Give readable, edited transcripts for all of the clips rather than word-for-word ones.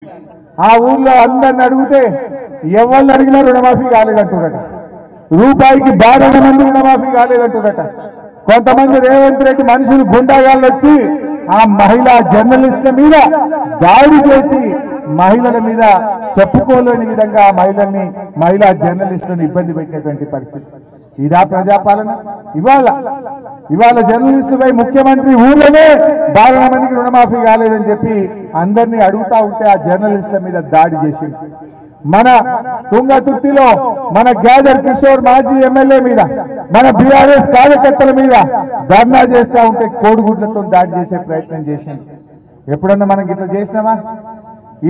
ఆ ఊళ్ళో అందరిని అడిగితే ఎవరిని అడిగినా రుణమాఫీ కాలేదంటున్నట. రూపాయికి 12 మంది రుణమాఫీ కాలేదంటున్నట. కొంతమంది రేవంత్ రెడ్డి మనుషులు గుండాగాళ్ళు వచ్చి ఆ మహిళా జర్నలిస్టుల మీద దాడి చేసి మహిళల మీద చెప్పుకోలేని విధంగా ఆ మహిళా జర్నలిస్టులను ఇబ్బంది పెట్టినటువంటి పరిస్థితి. ఇదా ప్రజాపాలన? ఇవాళ జర్నలిస్టులపై ముఖ్యమంత్రి ఊళ్ళోనే 12 మందికి రుణమాఫీ కాలేదని చెప్పి అందరినీ అడుగుతా ఉంటే ఆ జర్నలిస్టుల మీద దాడి చేసింది. మన తుంగతుర్తిలో మన గ్యాదర్ కిషోర్ మాజీ ఎమ్మెల్యే మీద, మన బీఆర్ఎస్ కార్యకర్తల మీద ధర్నా చేస్తా ఉంటే కోడిగుడ్లతో దాడి చేసే ప్రయత్నం చేసింది. ఎప్పుడన్నా మనం ఇట్లా చేసినామా?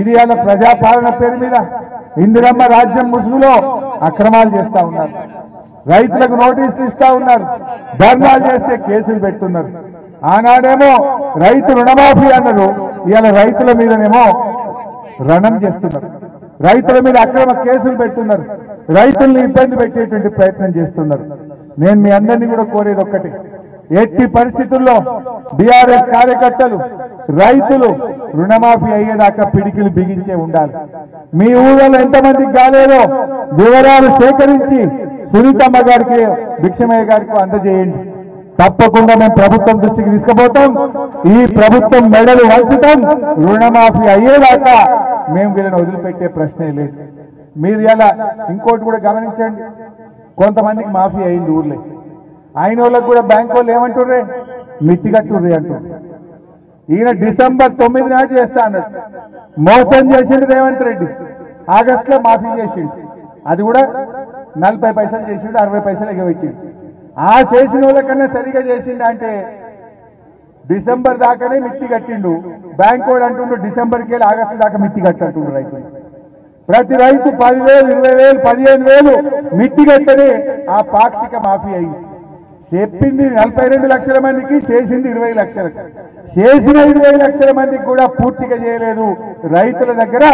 ఇది అలా ప్రజాపాలన పేరు మీద ఇందిరమ్మ రాజ్యం ముసుగులో అక్రమాలు చేస్తా ఉన్నారు. రైతులకు నోటీసులు ఇస్తా ఉన్నారు. ధర్నాలు చేస్తే కేసులు పెడుతున్నారు. ఆనాడేమో రైతు రుణమాఫీ అన్నారు, ఇవాళ రైతుల మీదనేమో రణం చేస్తున్నారు. రైతుల మీద అక్రమ కేసులు పెడుతున్నారు. రైతుల్ని ఇబ్బంది పెట్టేటువంటి ప్రయత్నం చేస్తున్నారు. నేను మీ అందరినీ కూడా కోరేది ఒక్కటి, ఎట్టి పరిస్థితుల్లో బీఆర్ఎస్ కార్యకర్తలు రైతులు రుణమాఫీ అయ్యేదాకా పిడికిలు బిగించే ఉండాలి. మీ ఊళ్ళో ఎంతమందికి కాలేదో వివరాలు సేకరించి సునీతమ్మ గారికి, భిక్షమయ్య గారికి అందజేయండి. తప్పకుండా మేము ప్రభుత్వం దృష్టికి తీసుకుపోతాం. ఈ ప్రభుత్వం మెడలు వంచుతాం. రుణమాఫీ అయ్యేదాకా మేము వీళ్ళని వదిలిపెట్టే ప్రశ్నే లేదు. మీరు ఇలా ఇంకోటి కూడా గమనించండి, కొంతమందికి మాఫీ అయింది ఊర్లే, అయిన వాళ్ళకు కూడా బ్యాంకు వాళ్ళు ఏమంటుర్రే, మిత్తిగట్టుర్రే అంటారు. ఈయన డిసెంబర్ 9 నాటి చేస్తా అన్నాడు. మోసం చేసిండు రేవంత్ రెడ్డి. ఆగస్టులో మాఫీ చేసిండు. అది కూడా 40 పైసలు చేసిండు, 60 పైసలు ఎగబెట్టిండు. ఆ చేసిన వాళ్ళకన్నా సరిగా చేసిండు అంటే డిసెంబర్ దాకానే మిత్తి కట్టిండు. బ్యాంక్ వాడు అంటుండు డిసెంబర్కి వెళ్ళి ఆగస్టు దాకా మిత్తి కట్టుండ్రు రైతులు. ప్రతి రైతు 10,000, 20,000, 15,000 మిత్తి కట్టని ఆ పాక్షిక మాఫీ అయింది. చెప్పింది 42 లక్షల మందికి, చేసింది 20 లక్షలకు. చేసిన 20 లక్షల మందికి కూడా పూర్తిగా చేయలేదు. రైతుల దగ్గర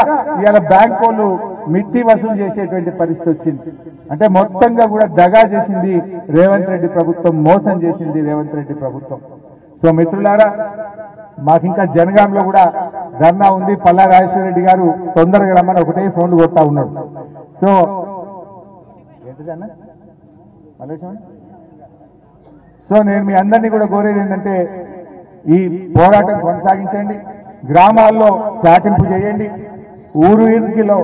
ఇవాళ బ్యాంక్ వాళ్ళు మిత్తి వసూలు చేసేటువంటి పరిస్థితి వచ్చింది. అంటే మొత్తంగా కూడా దగా చేసింది రేవంత్ రెడ్డి ప్రభుత్వం, మోసం చేసింది రేవంత్ రెడ్డి ప్రభుత్వం. సో మిత్రులారా, మాకింకా జనగాంలో కూడా ధర్నా ఉంది. పల్లా రాజేశ్వర రెడ్డి గారు తొందరగా రమ్మని ఒకటే ఫోన్లు కొడతా ఉన్నాడు. సో ఏంటిదన్నా సో నేను మీ అందరినీ కూడా కోరేది ఏంటంటే ఈ పోరాటం కొనసాగించండి. గ్రామాల్లో చాటింపు చేయండి. ఊరిలో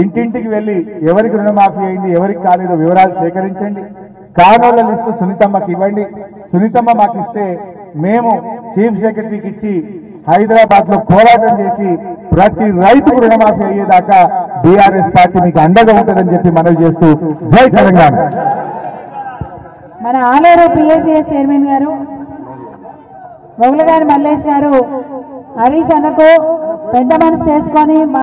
ఇంటింటికి వెళ్ళి ఎవరికి రుణమాఫీ అయింది, ఎవరికి కాలేదో వివరాలు సేకరించండి. కానోళ్ల లిస్టు సునీతమ్మకి ఇవ్వండి. సునీతమ్మ మాకు ఇస్తే మేము చీఫ్ సెక్రటరీకి ఇచ్చి హైదరాబాద్ లో పోరాటం చేసి ప్రతి రైతుకు రుణమాఫీ అయ్యేదాకా బీఆర్ఎస్ పార్టీ మీకు అండగా ఉంటుందని చెప్పి మనవి చేస్తూ జై తెలంగాణ. మన ఆలేరు పిఎస్సిఎస్ చైర్మన్ గారు బొగులగారి మల్లేష్ గారు హరీష్ అన్నకు పెద్ద మనసు చేసుకొని